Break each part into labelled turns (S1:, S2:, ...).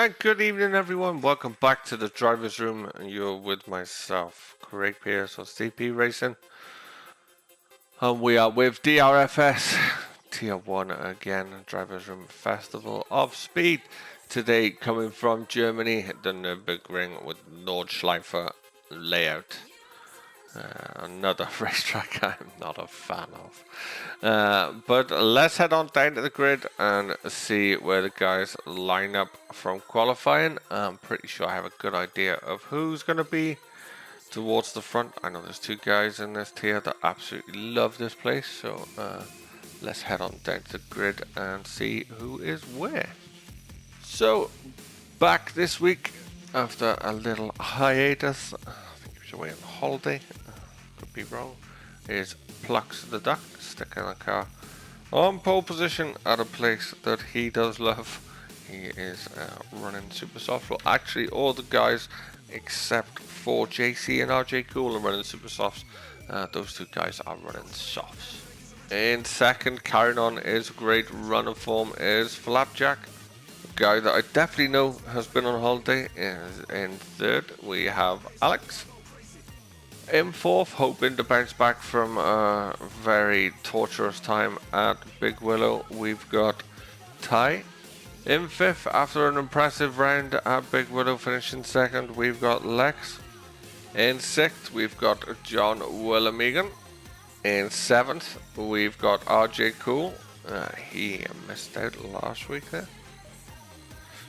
S1: Alright, good evening everyone. Welcome back to the Driver's Room. You're with myself, Craig Pierce of CP Racing. And we are with DRFS, Tier 1 again, Driver's Room Festival of Speed. Today coming from Germany, the Nürburgring with Nordschleife layout. Another racetrack I'm not a fan of. But let's head on down to the grid and see where the guys line up from qualifying. I'm pretty sure I have a good idea of who's going to be towards the front. I know there's two guys in this tier that absolutely love this place. So let's head on down to the grid and see who is where. So back this week after a little hiatus. I think he was away on holiday. Could be wrong, is Plux the Duck, sticking in the car on pole position at a place that he does love. He is running super soft. Well, actually all the guys except for JC and RJ Cool are running super softs. Those two guys are running softs. In second, carrying on his great run of form, is Flapjack, a guy that I definitely know has been on holiday. In third we have Alex. In fourth, hoping to bounce back from a very torturous time at Big Willow, we've got Ty. In fifth, after an impressive round at Big Willow, finishing second, we've got Lex. In sixth, we've got John Willemigan. In seventh, we've got RJ Cool. He missed out last week there.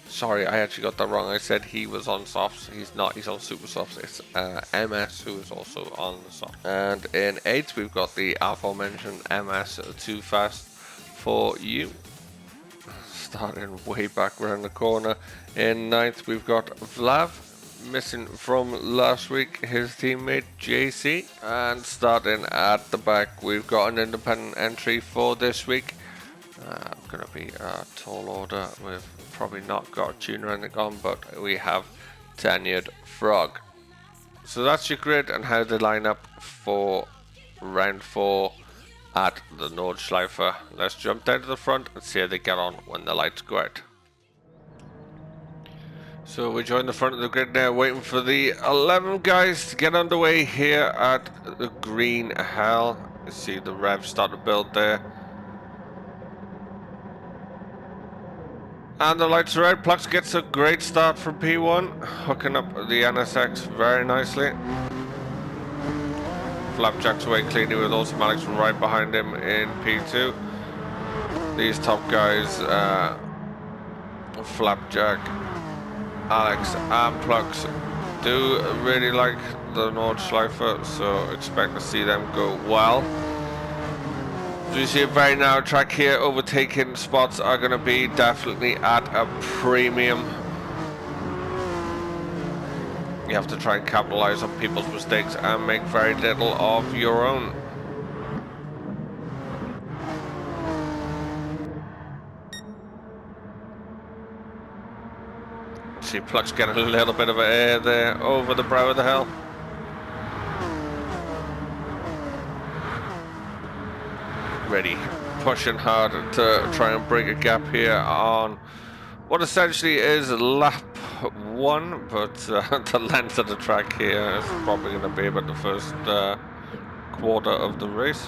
S1: Sorry, I actually got that wrong. I said he was on softs. He's not. He's on super softs. It's MS who is also on the soft. And in 8th, we've got the aforementioned MS Too Fast for You. Starting way back around the corner. In 9th, we've got Vlav, missing from last week, his teammate JC. And starting at the back, we've got an independent entry for this week. Going to be a tall order with probably not got a tuner or anything on, but we have Tenured Frog. So that's your grid and how they line up for round 4 at the Nordschleife. Let's jump down to the front and see how they get on when the lights go out. So we join the front of the grid now, waiting for the 11 guys to get underway here at the Green Hell. You see the revs start to build there. And the lights are out. Plux gets a great start from P1, hooking up the NSX very nicely. Flapjack's away cleanly with automatics right behind him in P2. These top guys, Flapjack, Alex and Plux, do really like the Nordschleife, so expect to see them go well. So you see a very narrow track here. Overtaking spots are going to be definitely at a premium. You have to try and capitalize on people's mistakes and make very little of your own. See Plux getting a little bit of air there over the brow of the hill. Ready, pushing hard to try and break a gap here on what essentially is lap 1, but the length of the track here is probably going to be about the first quarter of the race.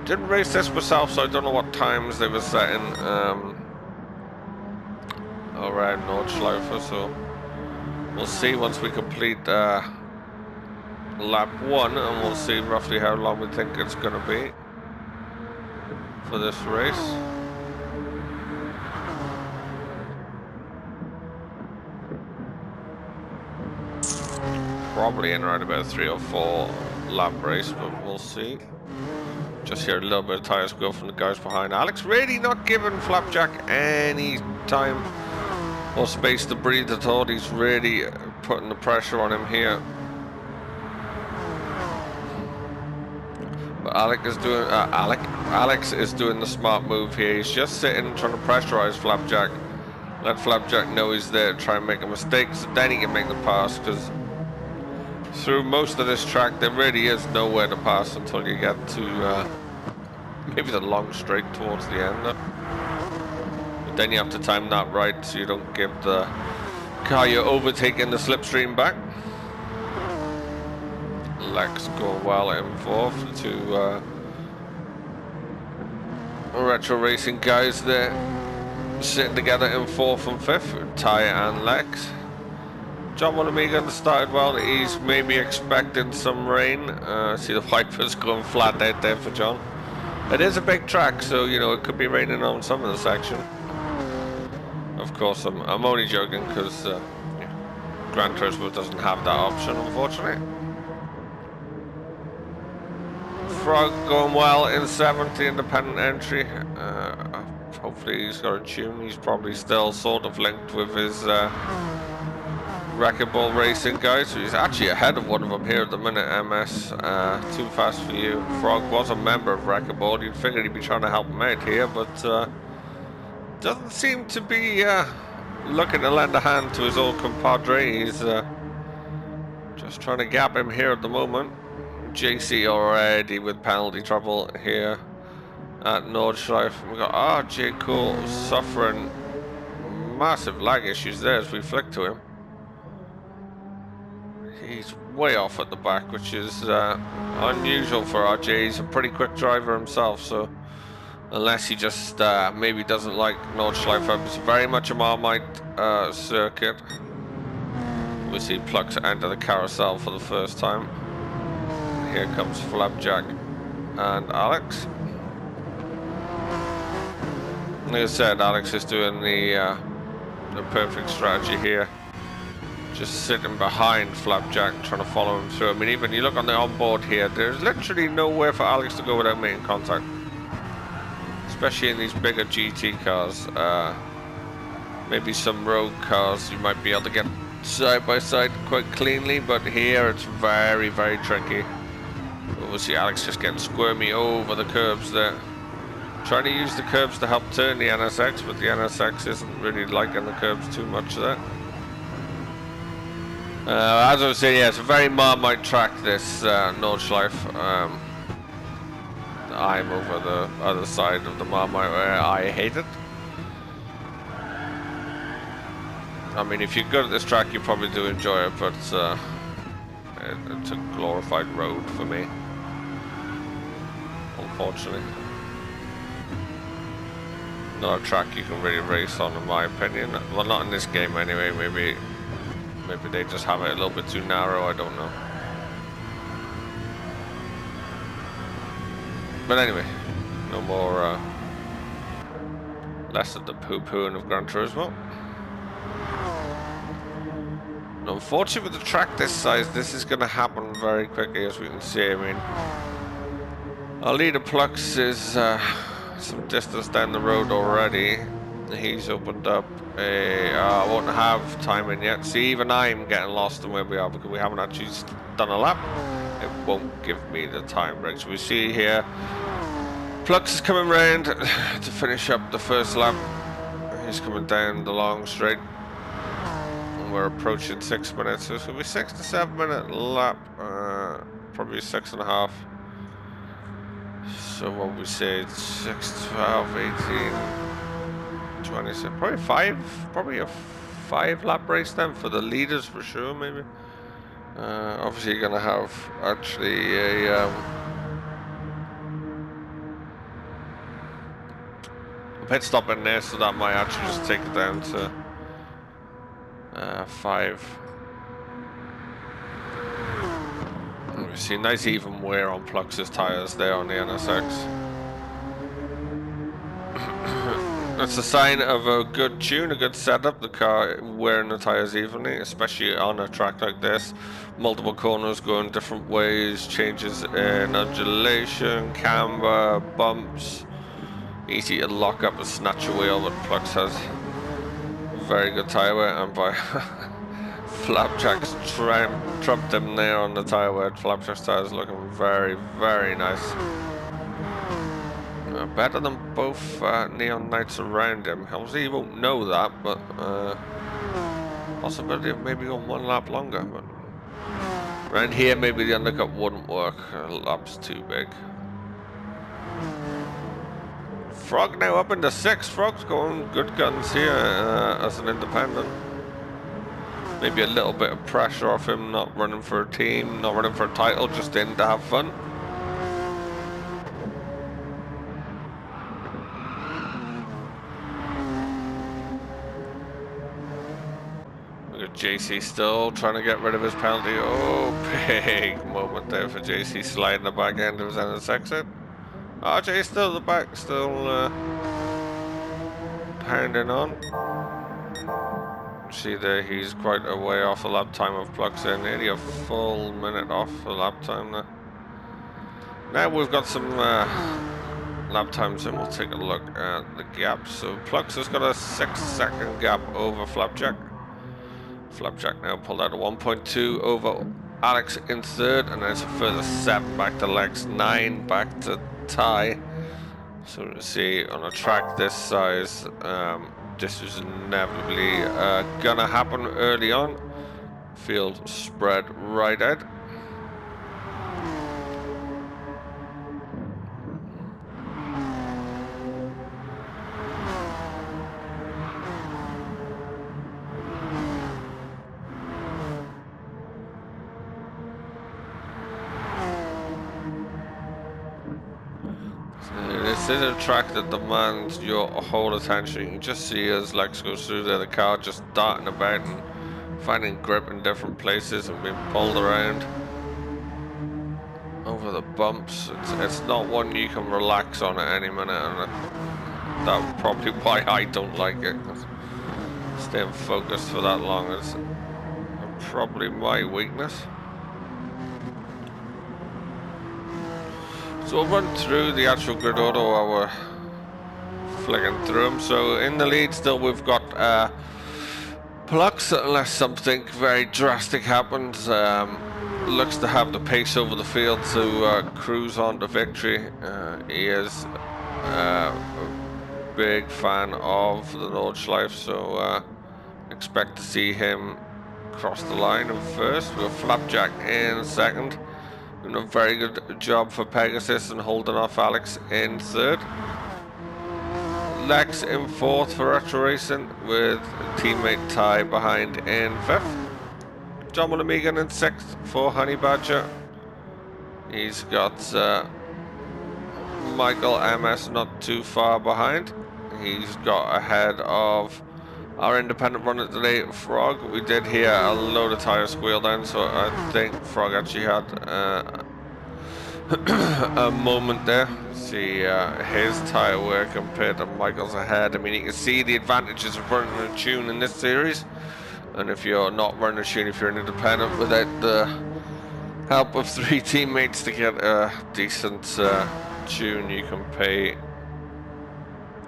S1: Didn't race this myself, so I don't know what times they were setting around Nordschleife, so we'll see once we complete lap 1, and we'll see roughly how long we think it's going to be for this race. Probably in around about 3 or 4 lap race, but we'll see. Just hear a little bit of tire squeal from the guys behind. Alex really not giving Flapjack any time or space to breathe at all. He's really putting the pressure on him here. But Alex is doing the smart move here. He's just sitting trying to pressurize Flapjack. Let Flapjack know he's there to try and make a mistake, so then he can make the pass, because through most of this track there really is nowhere to pass until you get to maybe the long straight towards the end. Then you have to time that right so you don't give the car you're overtaking the slipstream back. Lex going well in fourth to retro racing guys there sitting together in fourth and fifth, Ty and Lex. John Wallamiga started well. He's maybe expecting some rain. See the wipers going flat out there for John. It is a big track, so you know it could be raining on some of the section. Of course, I'm only joking because Gran Turismo doesn't have that option, unfortunately. Frog going well in 7th, the independent entry. Hopefully he's got a tune. He's probably still sort of linked with his Wrecking Ball Racing guys. So he's actually ahead of one of them here at the minute, MS. Too fast for you. Frog was a member of Wrecking Ball. You'd figured he'd be trying to help him out here, but doesn't seem to be looking to lend a hand to his old compadre. He's just trying to gap him here at the moment. JC already with penalty trouble here at Nordschleife. We got RJ Cole suffering massive lag issues there as we flick to him. He's way off at the back, which is unusual for RJ. He's a pretty quick driver himself, so unless he just maybe doesn't like Nordschleife, it's very much a Marmite circuit. We see Plux enter the carousel for the first time. Here comes Flapjack and Alex. Like I said, Alex is doing the perfect strategy here. Just sitting behind Flapjack, trying to follow him through. I mean, even you look on the onboard here, there's literally nowhere for Alex to go without making contact. Especially in these bigger GT cars. Maybe some road cars you might be able to get side by side quite cleanly, but here it's very, very tricky. We'll see Alex just getting squirmy over the curbs there. Trying to use the curbs to help turn the NSX, but the NSX isn't really liking the curbs too much there. As I was saying, yeah, it's a very Marmite track, this Nordschleife. I'm over the other side of the Marmite where I hate it. I mean, if you're good at this track, you probably do enjoy it, but it's a glorified road for me, unfortunately. Not a track you can really race on, in my opinion. Well, not in this game anyway. Maybe they just have it a little bit too narrow, I don't know. But anyway, no more less of the poo-pooing of Gran Turismo. Unfortunately, with the track this size, this is going to happen very quickly, as we can see. I mean, our leader Plux is some distance down the road already. He's opened up a... I won't have timing yet. See, even I'm getting lost in where we are because we haven't actually done a lap. It won't give me the time break. So we see here, Plux is coming round to finish up the first lap. He's coming down the long straight. We're approaching 6 minutes, so it's going to be 6 to 7 minute lap, probably 6.5. So what we say, 6, 12, 18, 20, so probably 5, probably a 5 lap race then for the leaders for sure, maybe. Obviously you're going to have actually a pit stop in there, so that might actually just take it down to 5. We see nice even wear on Plux's tyres there on the NSX. That's a sign of a good tune, a good setup. The car wearing the tyres evenly, especially on a track like this. Multiple corners going different ways, changes in undulation, camber, bumps. Easy to lock up and snatch a wheel, but Plux has very good tyre wear, and by Flapjack's trumped him there on the tyre wear. Flapjack's tyres looking very, very nice. Better than both Neon Knights around him. Obviously he won't know that, but possibility of maybe going 1 lap longer. But around here maybe the undercut wouldn't work. A lap's too big. Frog now up into 6th. Frog's going good guns here as an independent. Maybe a little bit of pressure off him, not running for a team, not running for a title, just in to have fun. Look at JC still trying to get rid of his penalty. Oh, big moment there for JC, sliding the back end of his endless exit. RJ still at the back, still pounding on. See there, he's quite a way off the lap time of Plux there, nearly a full minute off the lap time there. Now we've got some lap times and we'll take a look at the gap. So Plux has got a 6-second gap over Flapjack. Flapjack now pulled out a 1.2 over Alex in 3rd, and there's a further 7 back to Lex, 9 back to Ty. So you see on a track this size, this is inevitably gonna happen early on. Field spread right out. This is a track that demands your whole attention. You can just see as Lex goes through there, the car just darting about and finding grip in different places and being pulled around over the bumps. It's not one you can relax on at any minute, and that's probably why I don't like it. Staying focused for that long is probably my weakness. So we'll run through the actual grid order while we're flicking through them. So in the lead still we've got Plux, unless something very drastic happens. Looks to have the pace over the field to cruise on to victory. He is a big fan of the Nordschleife, so expect to see him cross the line in 1st. We've got Flapjack in 2nd. Doing a very good job for Pegasus and holding off Alex in 3rd. Lex in 4th for Retro Racing, with teammate Ty behind in 5th. John Megan in 6th for Honey Badger. He's got Michael MS not too far behind. He's got ahead of our independent runner today, Frog. We did hear a load of tires squeal down, so I think Frog actually had a moment there. See his tire wear compared to Michael's ahead. I mean, you can see the advantages of running a tune in this series. And if you're not running a tune, if you're an independent, without the help of 3 teammates to get a decent tune, you can pay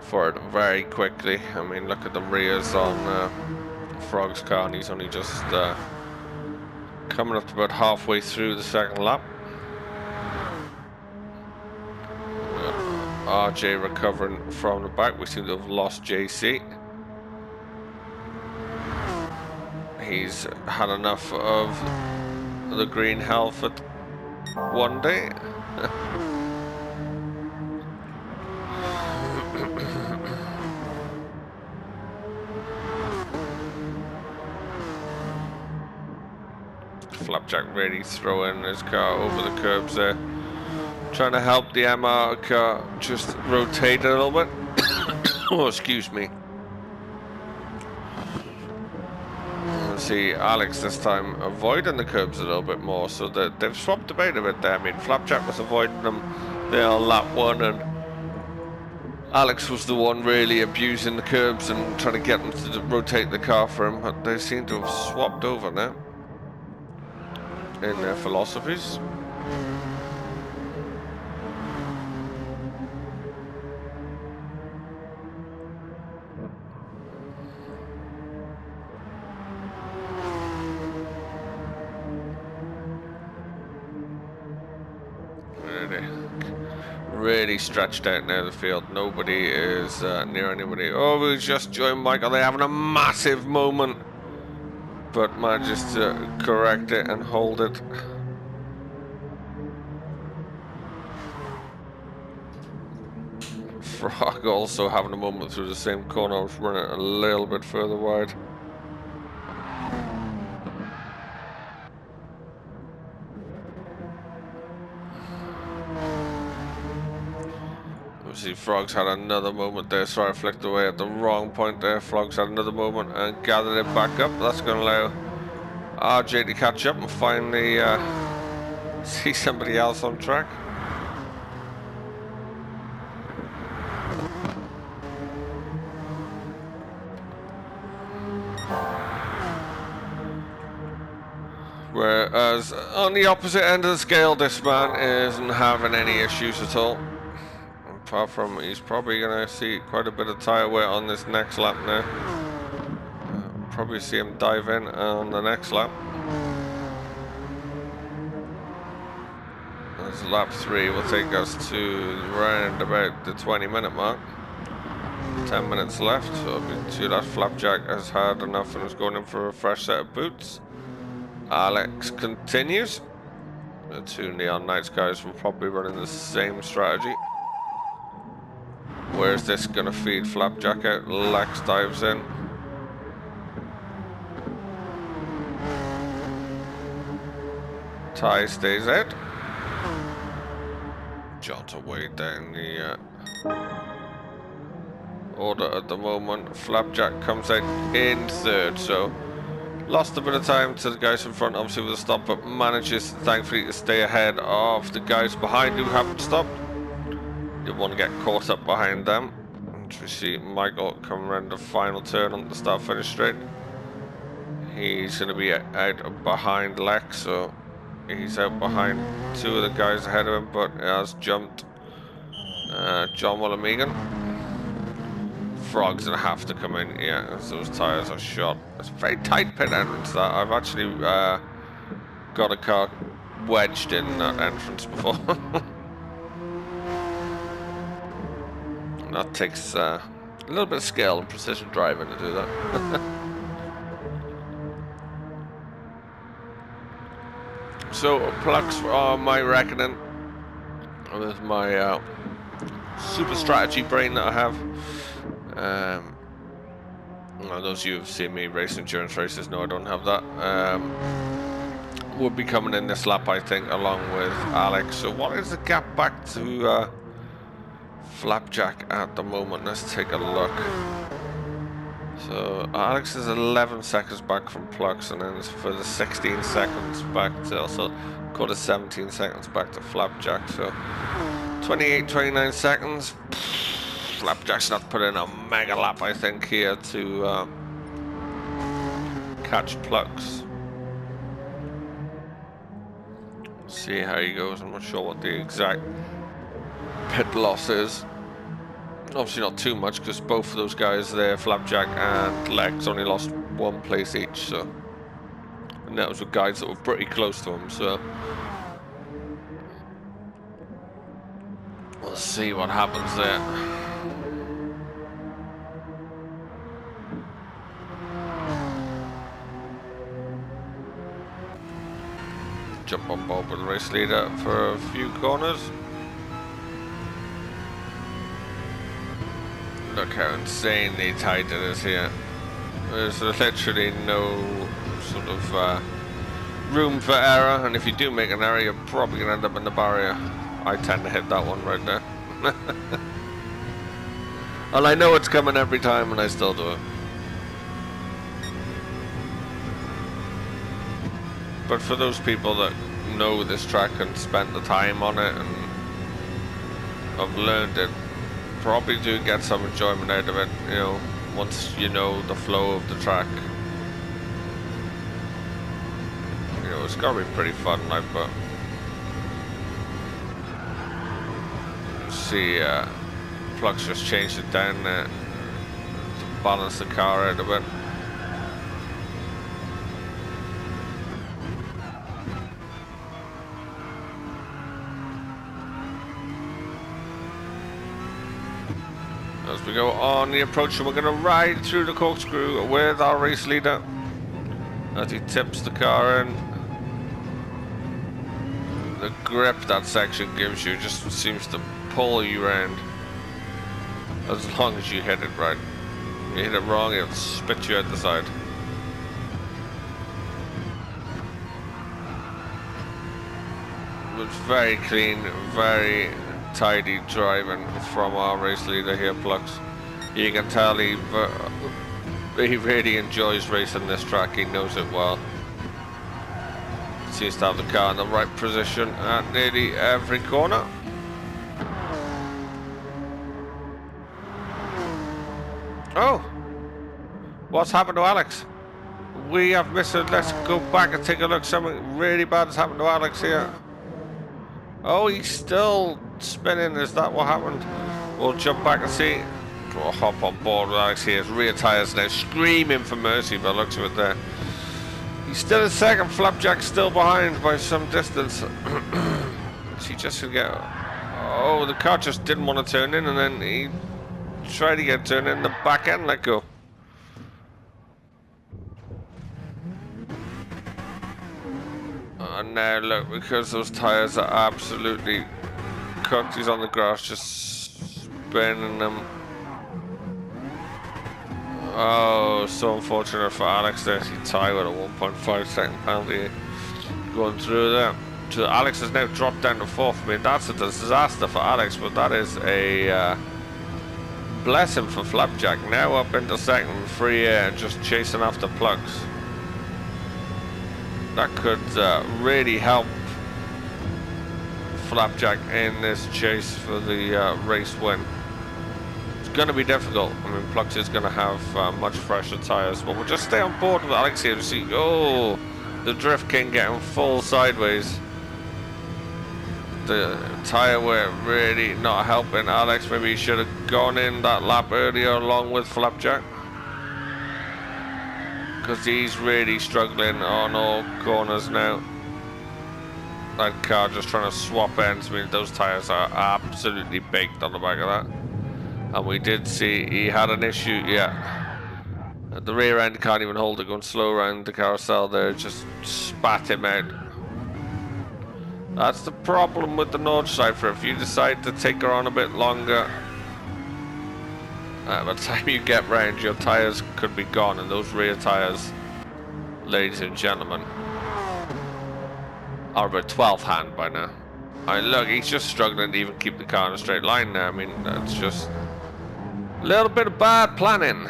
S1: for it very quickly. I mean, look at the rears on Frog's car, and he's only just coming up to about halfway through the 2nd lap. RJ recovering from the back. We seem to have lost JC. He's had enough of the green hell for one day. Flapjack really throwing his car over the curbs there, trying to help the MR car just rotate a little bit. Oh, excuse me. See Alex this time avoiding the curbs a little bit more, so that they've swapped about a bit there. I mean, Flapjack was avoiding them there on lap 1, and Alex was the one really abusing the curbs and trying to get them to rotate the car for him, but they seem to have swapped over now in their philosophies. Really stretched out now the field. Nobody is near anybody. Oh, we just joined Michael. They're having a massive moment, but manages to correct it and hold it. Frog also having a moment through the same corner. I was running a little bit further wide. Obviously, Frog's had another moment there. Sorry, I flicked away at the wrong point there. Frog's had another moment and gathered it back up. That's going to allow RJ to catch up and finally see somebody else on track. Whereas on the opposite end of the scale, this man isn't having any issues at all. Apart from he's probably going to see quite a bit of tyre wear on this next lap now. Probably see him dive in on the next lap. As lap 3 will take us to around about the 20-minute mark. 10 minutes left, so see that Flapjack has had enough and is going in for a fresh set of boots. Alex continues. The two Neon Knights guys will probably running the same strategy. Where's this going to feed Flapjack out? Lex dives in. Ty stays out. John's away down the order at the moment. Flapjack comes out in 3rd, so lost a bit of time to the guys in front, obviously with a stop, but manages thankfully to stay ahead of the guys behind who haven't stopped. Didn't want to get caught up behind them. And we see Michael come around the final turn on the start-finish straight. He's going to be out behind Lex, so he's out behind 2 of the guys ahead of him, but has jumped John Willemegan. Frog's gonna have to come in, yeah, as those tyres are shot. It's a very tight pit entrance that. I've actually got a car wedged in that entrance before. And that takes a little bit of skill and precision driving to do that. So, Plux are my reckoning with my super strategy brain that I have. Well, those of you who've seen me race endurance races know I don't have that. Would be coming in this lap, I think, along with Alex. So what is the gap back to Flapjack at the moment? Let's take a look. So Alex is 11 seconds back from Plux, and then for the 16 seconds back to, also got 17 seconds back to Flapjack. So 28, 29 seconds. Flapjack's not put in a mega lap, I think, here to catch Plux. See how he goes. I'm not sure what the exact pit loss is. Obviously not too much, because both of those guys there, Flapjack and Lex, only lost 1 place each. So, and that was with guys that were pretty close to him. So we'll see what happens there. Jump on board with the race leader for a few corners. Look how insanely tight it is here. There's literally no sort of room for error, and if you do make an error, you're probably going to end up in the barrier. I tend to hit that one right there. And I know it's coming every time, and I still do it. But for those people that know this track and spent the time on it and have learned it, probably do get some enjoyment out of it, you know, once you know the flow of the track. You know, it's gotta be pretty fun, like, but see, Plux just changed it down there to balance the car out a bit. As we go on the approach, and we're going to ride through the corkscrew with our race leader as he tips the car in. The grip that section gives you just seems to pull you around. as long as you hit it right. You hit it wrong, it'll spit you out the side. It was very clean, very tidy driving from our race leader here, Plux. You can tell he really enjoys racing this track. He knows it well. Seems to have the car in the right position at nearly every corner. Oh, what's happened to Alex? We have missed it. Let's go back and take a look. Something really bad has happened to Alex here. Oh, he's still spinning. Is that what happened? We'll jump back and see. We'll hop on board with Alex here. His rear tyres now screaming for mercy by the looks of it there. He's still in second. Flapjack's still behind by some distance. Is he just gonna get... Oh, the car just didn't want to turn in, and then he tried to get turned in. The back end let go. And now look, because those tyres are absolutely cooked, he's on the grass just spinning them. Oh, so unfortunate for Alex there. He tied with a 1.5 second penalty going through there. So Alex has now dropped down to fourth. I mean, that's a disaster for Alex, but that is a blessing for Flapjack. Now up into second, free air, just chasing after Plux. That could really help Flapjack in this chase for the race win. It's going to be difficult. I mean, Plux is going to have much fresher tyres, but we'll just stay on board with Alex here to see. Oh, the Drift King getting full sideways. The tyre wear really not helping Alex. Maybe he should have gone in that lap earlier along with Flapjack, because he's really struggling on all corners now. That car just trying to swap ends. I mean, those tyres are absolutely baked on the back of that. And we did see he had an issue, yeah. The rear end can't even hold it, going slow around the carousel there, just spat him out. That's the problem with the Nord Cypher. If you decide to take her on a bit longer, by the time you get round, your tyres could be gone, and those rear tyres, ladies and gentlemen, are about 12 hand by now. I mean, look, he's just struggling to even keep the car in a straight line now. I mean, that's just a little bit of bad planning.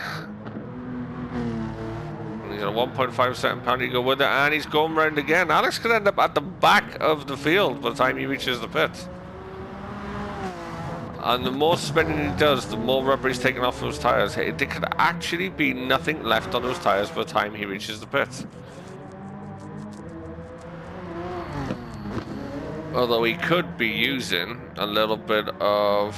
S1: And he's got a 1.5 second penalty to go with it, and he's going round again. Alex could end up at the back of the field by the time he reaches the pits. And the more spinning he does, the more rubber he's taking off those tyres. There could actually be nothing left on those tyres by the time he reaches the pits. Although he could be using a little bit of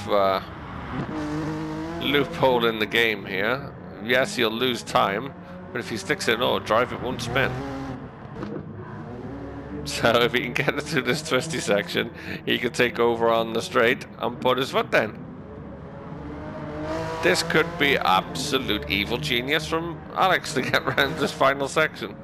S1: loophole in the game here. Yes, he'll lose time, but if he sticks in overdrive, it won't spin. So if he can get it through this twisty section, he can take over on the straight and put his foot down. This could be absolute evil genius from Alex to get around this final section.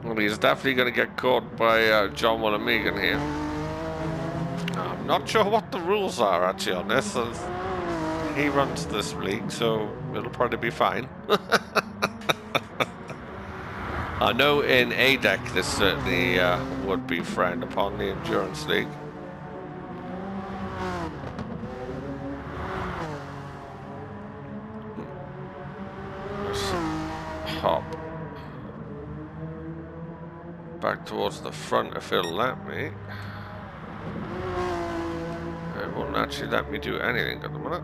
S1: Well, he's definitely going to get caught by John Willemegan here. I'm not sure what the rules are actually on this. He runs this league, so it'll probably be fine. I know in ADEC this certainly would be frowned upon, the Endurance League. Let's hop back towards the front if it'll let me. It won't actually let me do anything at the minute.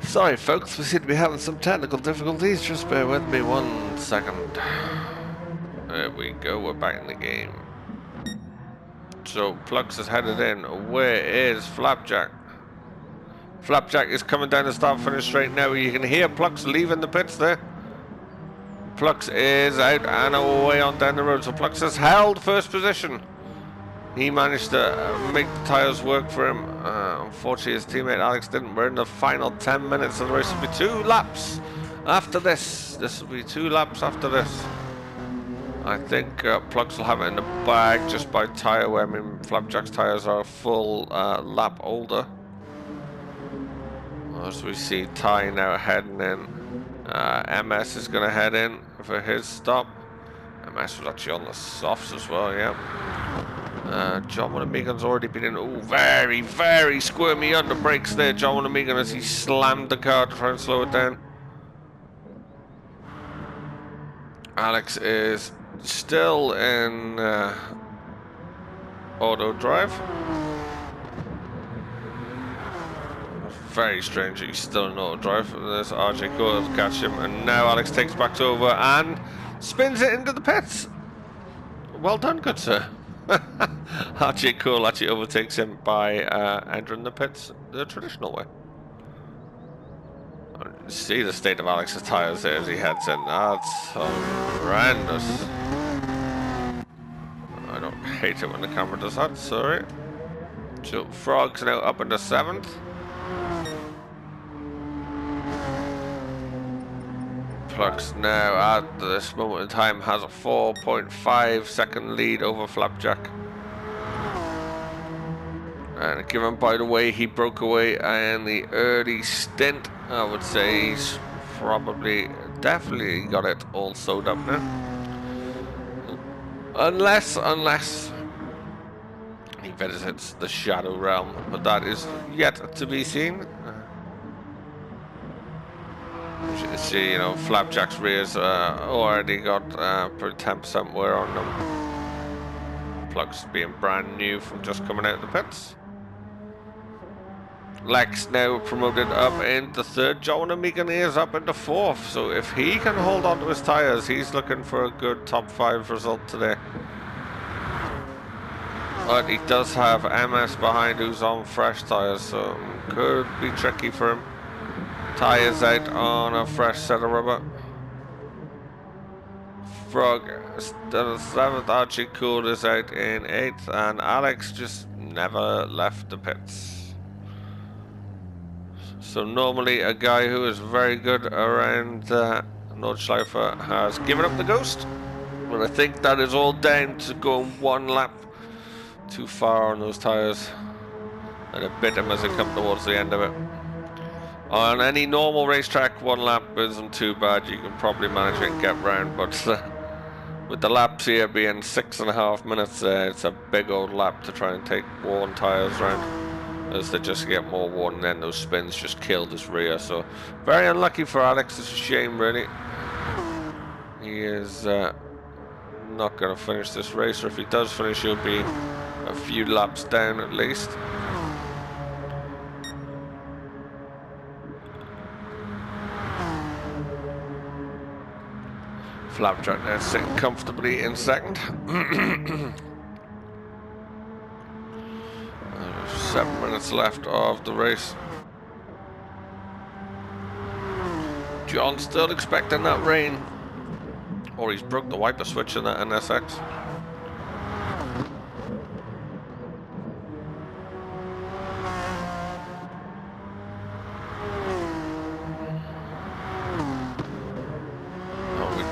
S1: Sorry folks, we seem to be having some technical difficulties. Just bear with me 1 second. There we go, we're back in the game. So Plux is headed in. Where is Flapjack? Flapjack is coming down the start finish straight now. You can hear Plux leaving the pits there. Plux is out and away on down the road. So Plux has held first position. He managed to make the tyres work for him. Unfortunately, his teammate Alex didn't. We're in the final 10 minutes of the race. It'll be 2 laps after this. This will be 2 laps after this. I think Plugs will have it in the bag just by tyre wear. I mean, Flapjack's tyres are a full lap older. As we see Ty now heading in. MS is going to head in for his stop. MS was actually on the softs as well, yeah. John Wanamegan's already been in. Oh, very, very squirmy under brakes there, John Wanamegan, as he slammed the car to try and slow it down. Alex is still in auto drive. Very strange that he's still in auto drive. There's RJ Cole to catch him, and now Alex takes back over and spins it into the pits. Well done, good sir. RJ Cole actually overtakes him by entering the pits the traditional way. See the state of Alex's tyres there as he heads in. That's horrendous. I don't hate it when the camera does that, sorry. So Frog's now up into 7th. Plugs now at this moment in time has a 4.5 second lead over Flapjack. And given by the way he broke away in the early stint, I would say he's probably definitely got it all sewed up now. Unless he visits the Shadow Realm, but that is yet to be seen. See, you know, Flapjack's rears already got pretty 10% wear on them. Plugs being brand new from just coming out of the pits. Lex now promoted up into 3rd. John Wanamegan is up into 4th. So if he can hold on to his tyres, he's looking for a good top 5 result today. But he does have MS behind who's on fresh tyres, so could be tricky for him. Tyres out on a fresh set of rubber. Frog still 7th, Archie Cool is out in 8th, and Alex just never left the pits. So normally a guy who is very good around Nordschleifer has given up the ghost, but I think that is all down to going 1 lap too far on those tyres, and it bit him as they come towards the end of it. On any normal racetrack, 1 lap isn't too bad. You can probably manage it and get round, but with the laps here being 6.5 minutes, it's a big old lap to try and take worn tyres round, as they just get more worn, and then those spins just killed his rear. So very unlucky for Alex. It's a shame, really. He is not going to finish this race, or if he does finish, he'll be a few laps down at least. Flapjack there sitting comfortably in 2nd. 7 minutes left of the race. John still expecting that rain, or he's broke the wiper switch in that NSX.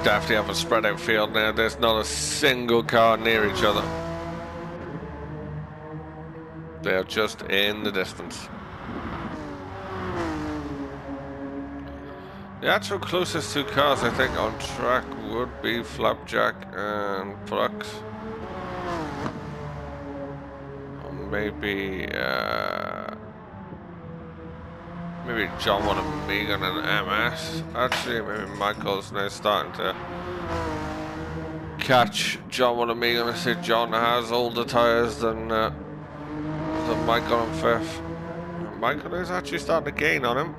S1: Definitely have a spread out field now. There's not a single car near each other. They're just in the distance. The actual closest 2 cars I think on track would be Flapjack and Plugs. Or maybe maybe John Wanamegan and MS. Actually, maybe Michael's now starting to catch John Wanamegan. I say John has older tyres than Michael on 5th. Michael is actually starting to gain on him.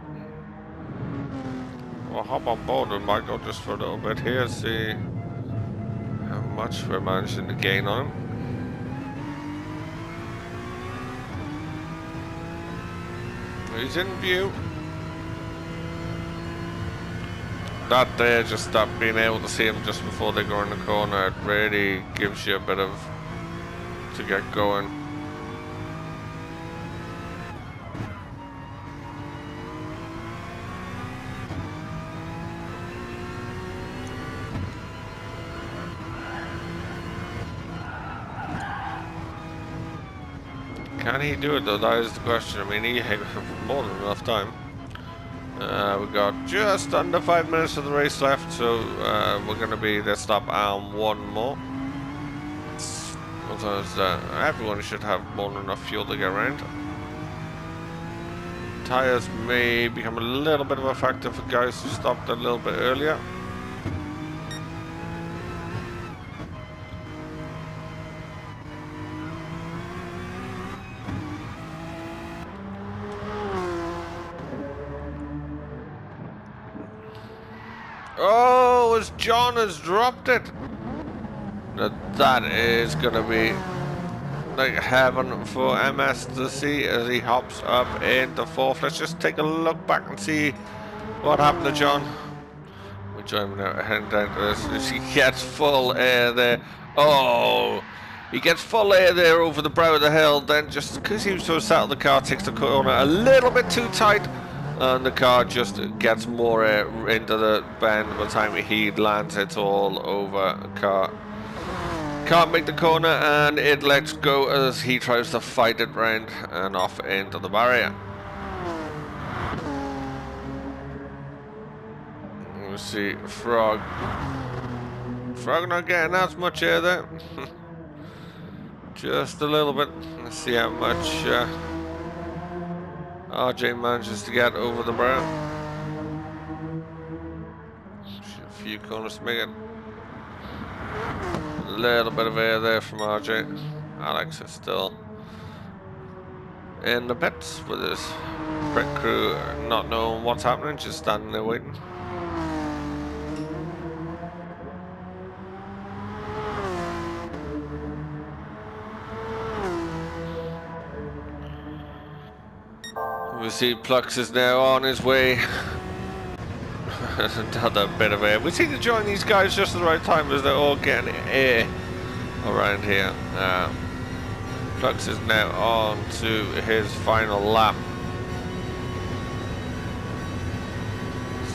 S1: We'll hop on board with Michael just for a little bit here, see how much we're managing to gain on him. He's in view. That there, just that being able to see him just before they go in the corner, it really gives you a bit of to get going. Can he do it though? That is the question. I mean, he had more than enough time. We got just under 5 minutes of the race left, so we're going to be this lap and one more. Otherwise, everyone should have more than enough fuel to get around. Tires may become a little bit of a factor for guys who stopped a little bit earlier. Oh, as John has dropped it. Now that is going to be like heaven for MS to see as he hops up into fourth. Let's just take a look back and see what happened to John. We join him now, heading down to this. As he gets full air there. Oh, he gets full air there over the brow of the hill. Then just because he was so settled, the car takes the corner a little bit too tight. And the car just gets more air into the bend. By the time he lands, it's all over. The car can't make the corner and it lets go as he tries to fight it round and off into the barrier. We'll see Frog not getting as much air there. Just a little bit. Let's see how much RJ manages to get over the brow. A few corners to make it. A little bit of air there from RJ. Alex is still in the pits with his pit crew, not knowing what's happening, just standing there waiting. We see Plux is now on his way. Another bit of air. We seem to join these guys just at the right time as they're all getting air around here. Plux is now on to his final lap.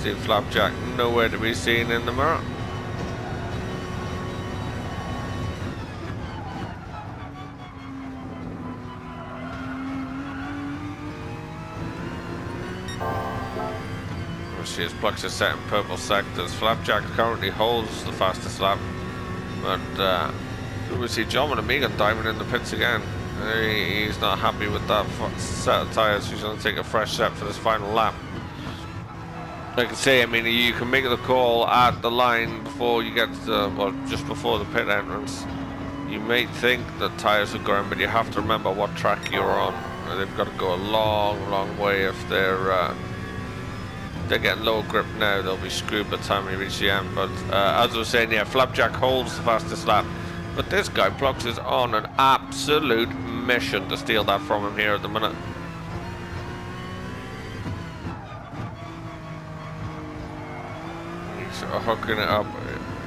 S1: See Flapjack nowhere to be seen in the mirror. As Plux is set in purple sectors. Flapjack currently holds the fastest lap, but we see John and Megan diving in the pits again. He's not happy with that set of tyres. He's going to take a fresh set for this final lap. Like I say, I mean, you can make the call at the line before you get to, well, just before the pit entrance. You may think the tyres are going, but you have to remember what track you're on. They've got to go a long way if they're getting low grip now. They'll be screwed by the time we reach the end. But as I was saying, yeah, Flapjack holds the fastest lap. But this guy, Plux, is on an absolute mission to steal that from him here at the minute. He's hooking it up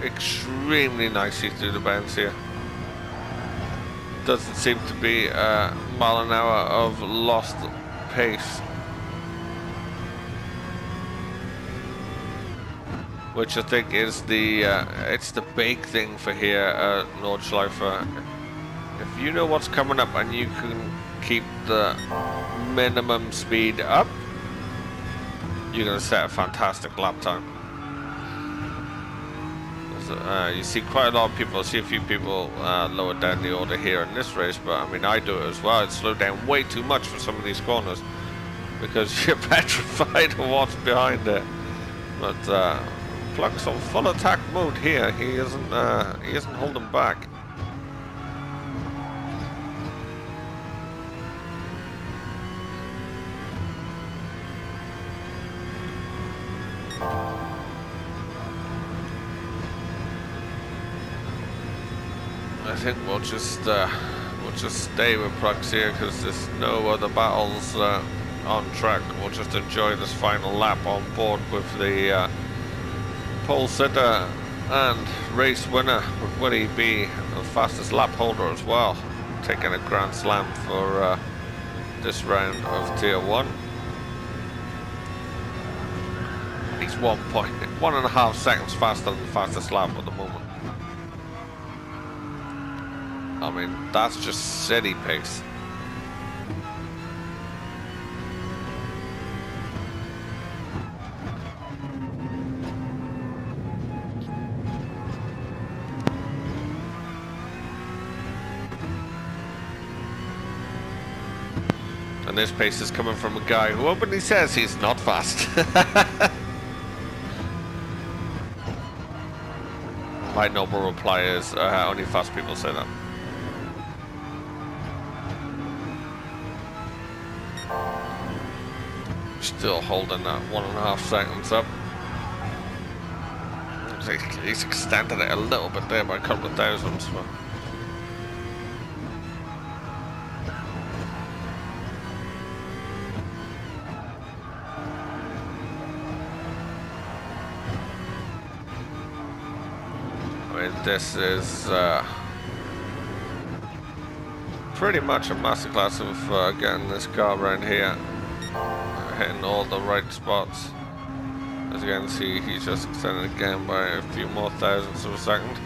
S1: extremely nicely through the bends here. Doesn't seem to be a mile an hour of lost pace, which I think is the it's the big thing for here at Nordschleife. If you know what's coming up and you can keep the minimum speed up, you're going to set a fantastic lap time. You see quite a lot of people, I see a few people lower down the order here in this race, but I mean, I do it as well. I'd slow down way too much for some of these corners because you're petrified of what's behind it. But Plux on full attack mode here. He isn't holding back. I think we'll just stay with Plux here because there's no other battles on track. We'll just enjoy this final lap on board with the pole sitter and race winner. Will he be the fastest lap holder as well? taking a grand slam for this round of tier 1. He's 1.5 seconds faster than the fastest lap at the moment. I mean, that's just silly pace. And this pace is coming from a guy who openly says he's not fast. My noble reply is, only fast people say that. Still holding that 1.5 seconds up. He's extended it a little bit there by a couple of thousandths. But I mean, this is pretty much a masterclass of getting this car around here, hitting all the right spots. As you can see, he's just extended again by a few more thousandths of a second.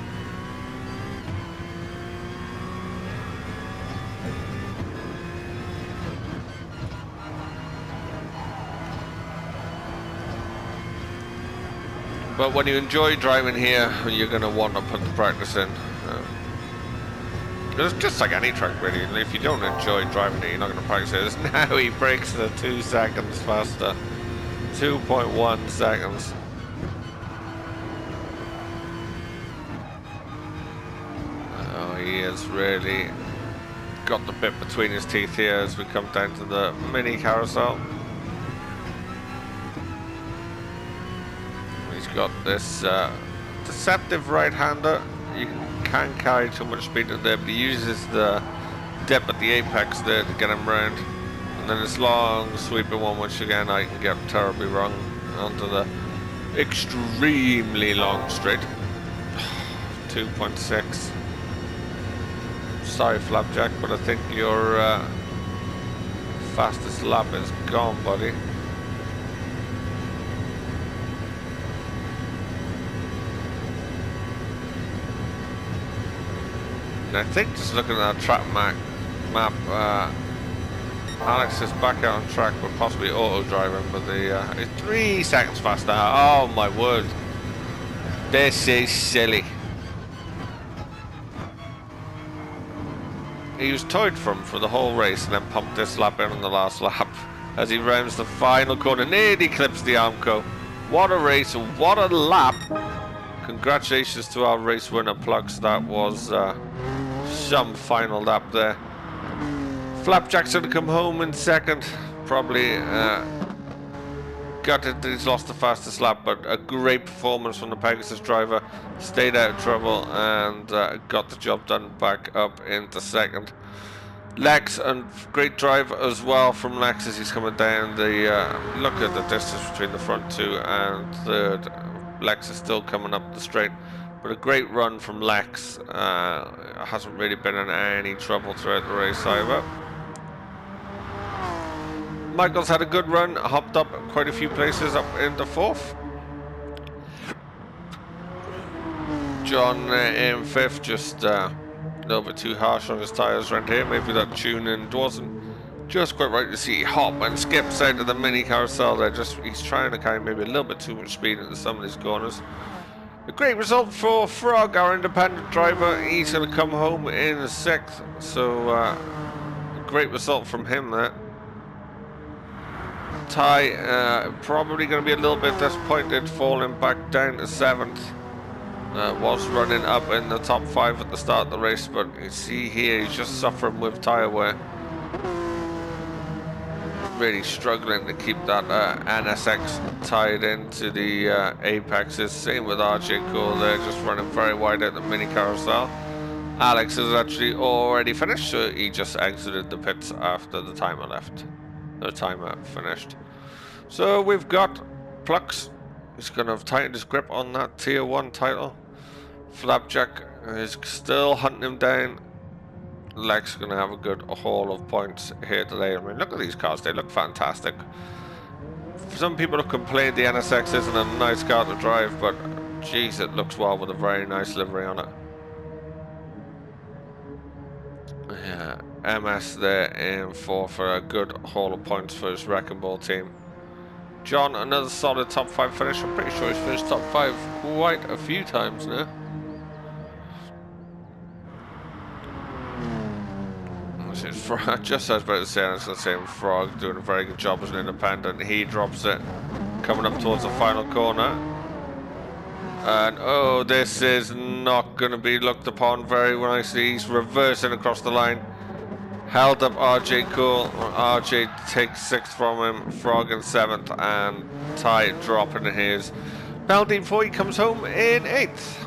S1: But when you enjoy driving here, you're going to want to put the practice in. It's just like any track, really. If you don't enjoy driving it, you're not going to practice it. Now he breaks the 2 seconds faster. 2.1 seconds. Oh, he has really got the bit between his teeth here as we come down to the mini carousel. He's got this deceptive right-hander. You can't carry too much speed in there, but he uses the dip at the apex there to get him round. And then this long sweeping one, which again I can get terribly wrong, onto the extremely long straight. 2.6. Sorry, Flapjack, but I think your fastest lap is gone, buddy. And I think just looking at that track map, Alex is back out on track with possibly auto driving, but it's 3 seconds faster. Oh my word. This is silly. He was towed for the whole race and then pumped this lap in on the last lap as he rounds the final corner. Nearly clips the Armco. What a race, what a lap. Congratulations to our race winner, Plugs. That was some final lap there. Flapjack's going to come home in second. Probably gutted that he's lost the fastest lap, but a great performance from the Pegasus driver. Stayed out of trouble and got the job done back up into second. Lex, and great drive as well from Lex as he's coming down the look at the distance between the front two and third. Lex is still coming up the straight, but a great run from Lex. Hasn't really been in any trouble throughout the race either. Michael's had a good run, hopped up quite a few places up into fourth. John in fifth, just a little bit too harsh on his tyres around here. Maybe that tuning wasn't just quite right to see hop and skip side of the mini carousel there. He's trying to carry maybe a little bit too much speed into some of these corners. A great result for Frog, our independent driver. He's going to come home in sixth, so a great result from him there. Ty probably going to be a little bit disappointed, falling back down to seventh. Was running up in the top 5 at the start of the race, but you see here he's just suffering with tyre wear. Really struggling to keep that NSX tied into the apexes. Same with RJ Cole there, just running very wide at the mini carousel. Alex is actually already finished, so he just exited the pits after the timer left. The timer finished. So we've got Plux. He's going to have tightened his grip on that tier 1 title. Flapjack is still hunting him down. Lex going to have a good haul of points here today. I mean, look at these cars. They look fantastic. Some people have complained the NSX isn't a nice car to drive, but geez, it looks well with a very nice livery on it. Yeah, MS there in for a good haul of points for his Wrecking Ball team. John, another solid top 5 finish. I'm pretty sure he's finished top 5 quite a few times now. Just as I was about to say, I was going to say Frog doing a very good job as an independent. He drops it coming up towards the final corner. And oh, this is not going to be looked upon very nicely. He's reversing across the line. Held up RJ Cool. RJ takes 6th from him. Frog in 7th. And Ty dropping his. Baldine 4 comes home in 8th.